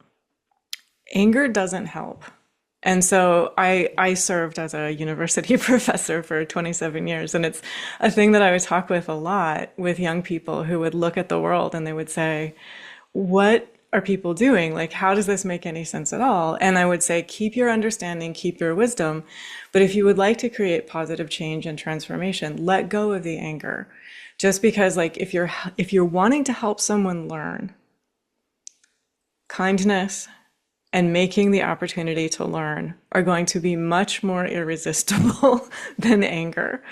anger doesn't help. And so I served as a university professor for 27 years, and it's a thing that I would talk with a lot with young people who would look at the world and they would say, what are people doing? Like, how does this make any sense at all? And I would say, keep your understanding, keep your wisdom. But if you would like to create positive change and transformation, let go of the anger. Just because, like, if you're wanting to help someone learn, kindness and making the opportunity to learn are going to be much more irresistible than anger.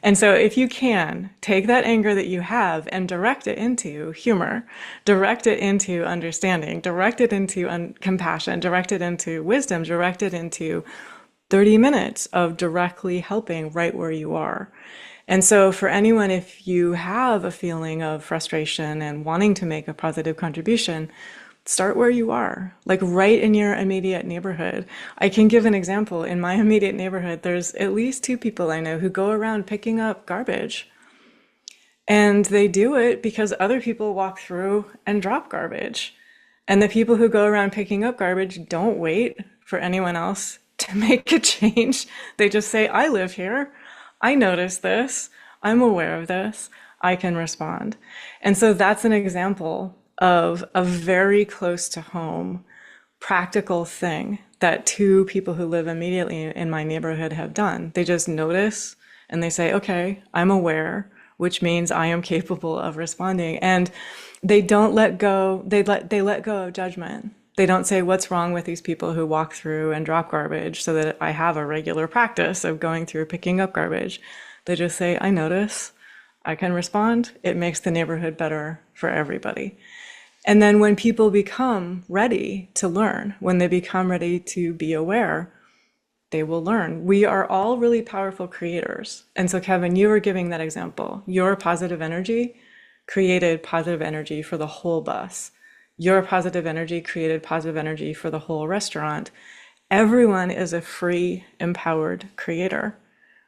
And so if you can take that anger that you have and direct it into humor, direct it into understanding, direct it into compassion, direct it into wisdom, direct it into 30 minutes of directly helping right where you are. And so for anyone, if you have a feeling of frustration and wanting to make a positive contribution, start where you are, like right in your immediate neighborhood. I can give an example. In my immediate neighborhood, there's at least 2 people I know who go around picking up garbage. And they do it because other people walk through and drop garbage. And the people who go around picking up garbage don't wait for anyone else to make a change. They just say, I live here. I notice this. I'm aware of this. I can respond. And so that's an example of a very close to home practical thing that 2 people who live immediately in my neighborhood have done. They just notice and they say, okay, I'm aware, which means I am capable of responding. And they don't let go, they let go of judgment. They don't say, what's wrong with these people who walk through and drop garbage, so that I have a regular practice of going through picking up garbage. They just say, I notice, I can respond. It makes the neighborhood better for everybody. And then when people become ready to learn, when they become ready to be aware, they will learn. We are all really powerful creators. And so, Kevin, you were giving that example. Your positive energy created positive energy for the whole bus. Your positive energy created positive energy for the whole restaurant. Everyone is a free, empowered creator,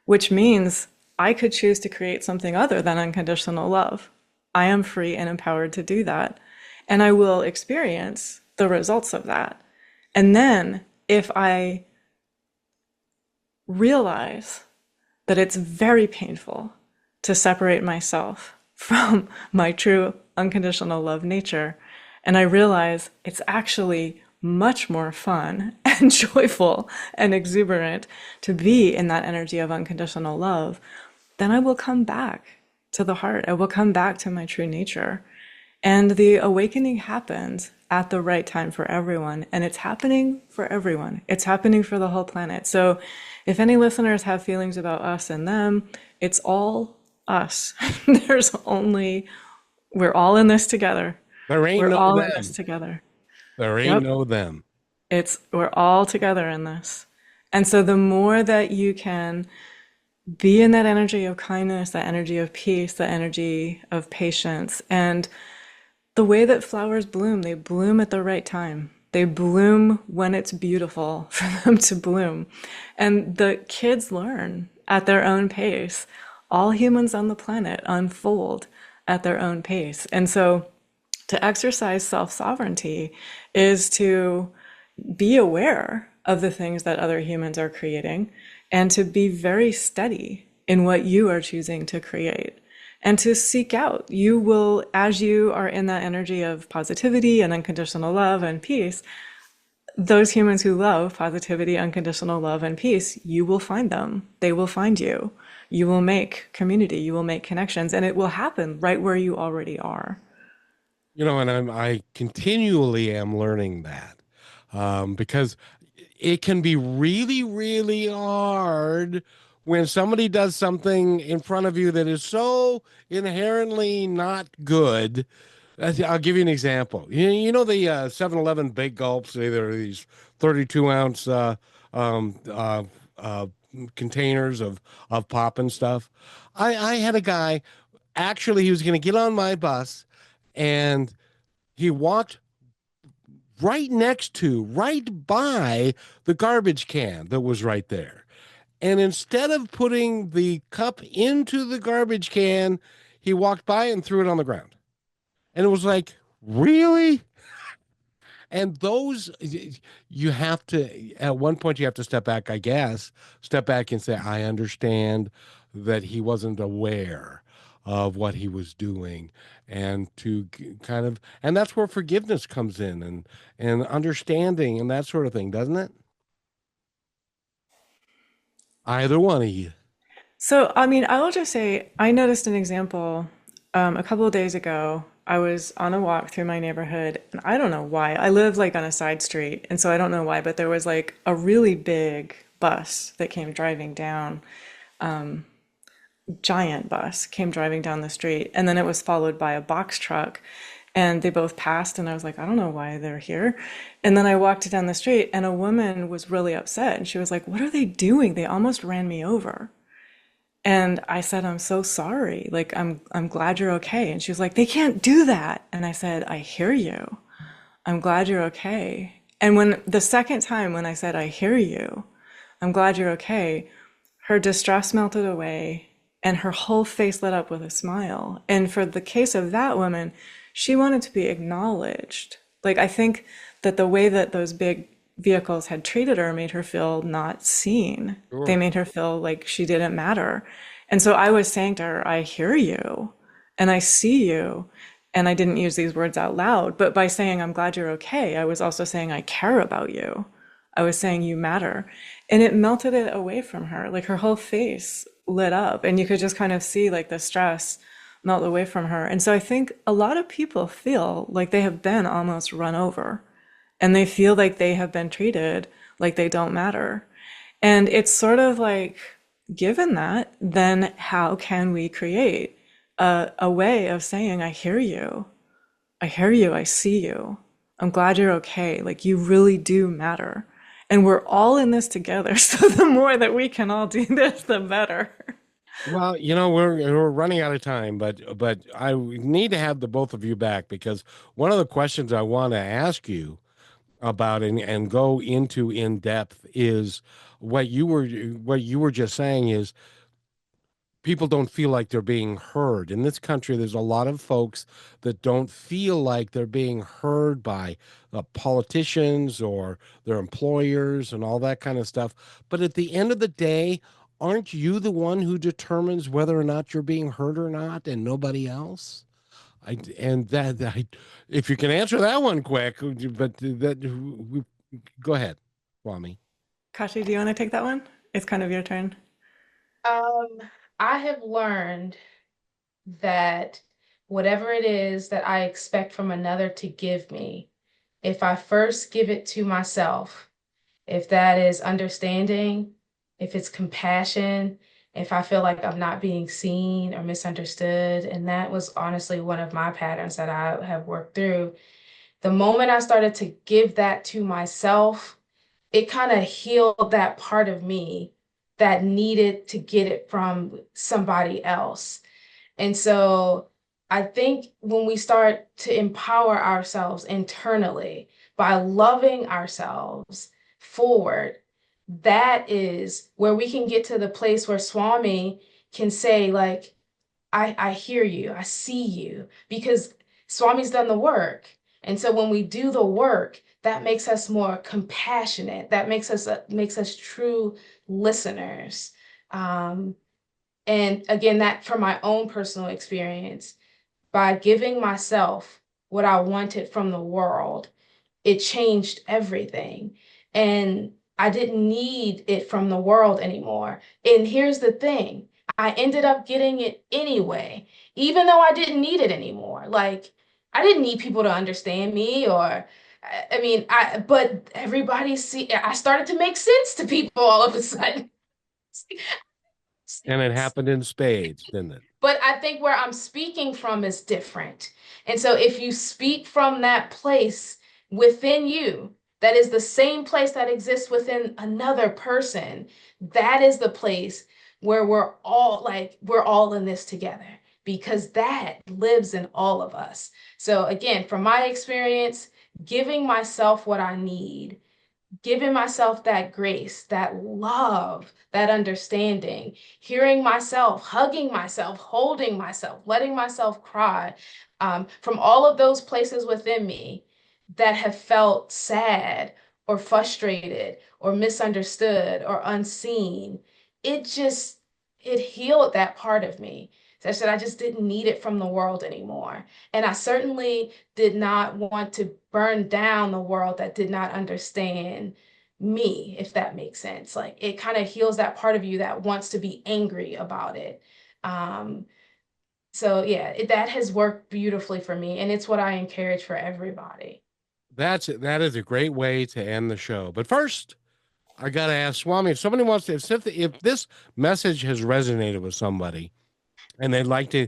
which means I could choose to create something other than unconditional love. I am free and empowered to do that. And I will experience the results of that. And then if I realize that it's very painful to separate myself from my true unconditional love nature, and I realize it's actually much more fun and and joyful and exuberant, to be in that energy of unconditional love, then I will come back to the heart. I will come back to my true nature. And the awakening happens at the right time for everyone. And it's happening for everyone. It's happening for the whole planet. So if any listeners have feelings about us and them, it's all us. There's only, we're all in this together. There ain't We're no all in this them. together. There ain't Yep. no them. We're all together in this. And so the more that you can be in that energy of kindness, that energy of peace, that energy of patience, and the way that flowers bloom, they bloom at the right time. They bloom when it's beautiful for them to bloom. And the kids learn at their own pace. All humans on the planet unfold at their own pace. And so to exercise self-sovereignty is to be aware of the things that other humans are creating and to be very steady in what you are choosing to create and to seek out. You will, as you are in that energy of positivity and unconditional love and peace, those humans who love positivity, unconditional love, and peace, you will find them. They will find you. You will make community, you will make connections, and it will happen right where you already are. And I continually am learning that, because it can be really, really hard when somebody does something in front of you that is so inherently not good. I'll give you an example. The 7-Eleven big gulps, they're these 32-ounce um, uh, uh, containers of pop and stuff. I had a guy, actually, he was going to get on my bus, and he walked right by the garbage can that was right there. And instead of putting the cup into the garbage can, he walked by and threw it on the ground. And it was like, really? And those, you have to, at one point, you have to step back, I guess, step back and say, I understand that he wasn't aware of what he was doing. And to kind of, and that's where forgiveness comes in, and understanding and that sort of thing, doesn't it? Either one of you. So, I mean, I will just say, I noticed an example a couple of days ago. I was on a walk through my neighborhood, and I don't know why. I live like on a side street, and so I don't know why, but there was like a really big bus that came driving down, giant bus came driving down the street, and then it was followed by a box truck, and they both passed, and I was like, I don't know why they're here. And then I walked down the street, and a woman was really upset, and she was like, what are they doing? They almost ran me over. And I said, I'm so sorry. Like, I'm glad you're okay. And she was like, they can't do that. And I said, I hear you. I'm glad you're okay. And when the second time when I said, I hear you, I'm glad you're okay, her distress melted away and her whole face lit up with a smile. And for the case of that woman, she wanted to be acknowledged. Like, I think that the way that those big vehicles had treated her made her feel not seen. They Sure. made her feel like she didn't matter. And so I was saying to her, I hear you and I see you. And I didn't use these words out loud, but by saying, I'm glad you're okay, I was also saying, I care about you. I was saying, you matter. And it melted it away from her. Like her whole face lit up, and you could just kind of see like the stress melt away from her. And so I think a lot of people feel like they have been almost run over, and they feel like they have been treated like they don't matter. And it's sort of like, given that, then how can we create a way of saying, I hear you. I hear you. I see you. I'm glad you're okay. Like you really do matter. And we're all in this together. So the more that we can all do this, the better. Well, we're running out of time, but I need to have the both of you back, because one of the questions I want to ask you about and go into in depth is what you were just saying is, people don't feel like they're being heard. In this country, there's a lot of folks that don't feel like they're being heard by politicians or their employers and all that kind of stuff. But at the end of the day, aren't you the one who determines whether or not you're being heard or not, and nobody else? If you can answer that one quick, but go ahead. Swami? Kashi, do you want to take that one? It's kind of your turn. Um, I have learned that whatever it is that I expect from another to give me, if I first give it to myself, if that is understanding, if it's compassion, if I feel like I'm not being seen or misunderstood, and that was honestly one of my patterns that I have worked through. The moment I started to give that to myself, it kind of healed that part of me that needed to get it from somebody else. And so I think when we start to empower ourselves internally by loving ourselves forward, that is where we can get to the place where Swami can say, like, I hear you, I see you, because Swami's done the work. And so when we do the work, that makes us more compassionate. That makes us true listeners. Um, and again, that from my own personal experience, by giving myself what I wanted from the world, it changed everything. And I didn't need it from the world anymore. And here's the thing, I ended up getting it anyway, even though I didn't need it anymore. Like, I didn't need people to understand me or but I started to make sense to people all of a sudden. And it happened in spades, didn't it? But I think where I'm speaking from is different. And so if you speak from that place within you, that is the same place that exists within another person, that is the place where we're all in this together because that lives in all of us. So again, from my experience, giving myself what I need, giving myself that grace, that love, that understanding, hearing myself, hugging myself, holding myself, letting myself cry, from all of those places within me that have felt sad or frustrated or misunderstood or unseen, it just, it healed that part of me. Such that I just didn't need it from the world anymore. And I certainly did not want to burn down the world that did not understand me, if that makes sense. Like it kind of heals that part of you that wants to be angry about it. Um, so yeah, that has worked beautifully for me, and it's what I encourage for everybody. That is a great way to end the show. But first, I got to ask Swami, if somebody wants to, if this message has resonated with somebody and they'd like to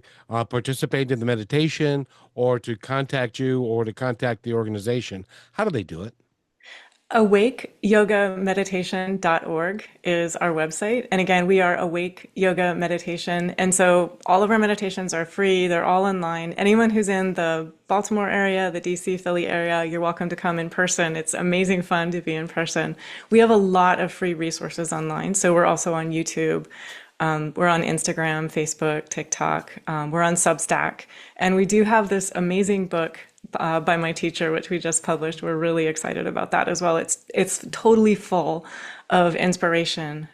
participate in the meditation or to contact you or to contact the organization, how do they do it? AwakeYogaMeditation.org is our website. And again, we are Awake Yoga Meditation. And so all of our meditations are free. They're all online. Anyone who's in the Baltimore area, the DC, Philly area, you're welcome to come in person. It's amazing fun to be in person. We have a lot of free resources online. So we're also on YouTube. We're on Instagram, Facebook, TikTok. We're on Substack. And we do have this amazing book by my teacher, which we just published. We're really excited about that as well. It's totally full of inspiration,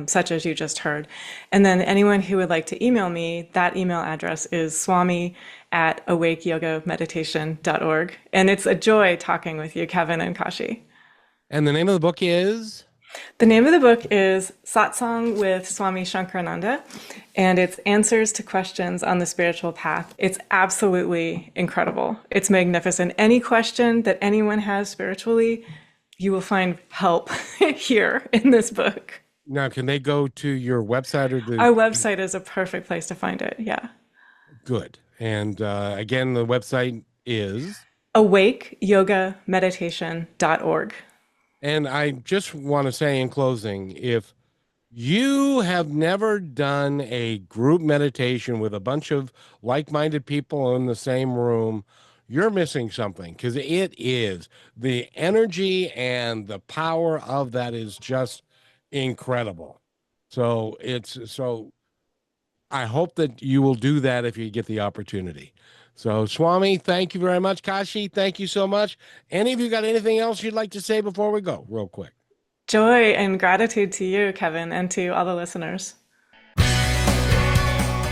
such as you just heard. And then anyone who would like to email me, that email address is swami@awakeyogameditation.org. And it's a joy talking with you, Kevin and Kashi. And the name of the book is? The name of the book is Satsang with Swami Shankarananda, and it's answers to questions on the spiritual path. It's absolutely incredible. It's magnificent. Any question that anyone has spiritually, you will find help here in this book. Now, can they go to your website or Our website is a perfect place to find it. Yeah. Good. And again, the website is? AwakeYogaMeditation.org. And I just want to say in closing, if you have never done a group meditation with a bunch of like-minded people in the same room, you're missing something, because it is the energy and the power of that is just incredible. So I hope that you will do that if you get the opportunity. So, Swami, thank you very much. Kashi, thank you so much. Any of you got anything else you'd like to say before we go, real quick? Joy and gratitude to you, Kevin, and to all the listeners.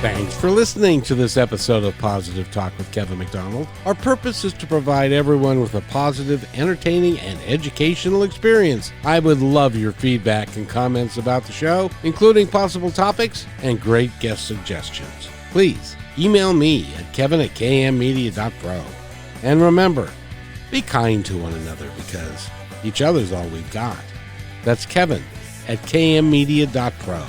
Thanks for listening to this episode of Positive Talk with Kevin McDonald. Our purpose is to provide everyone with a positive, entertaining, and educational experience. I would love your feedback and comments about the show, including possible topics and great guest suggestions. Please email me at kevin@kmmedia.pro. And remember, be kind to one another because each other's all we've got. That's Kevin at kmmedia.pro.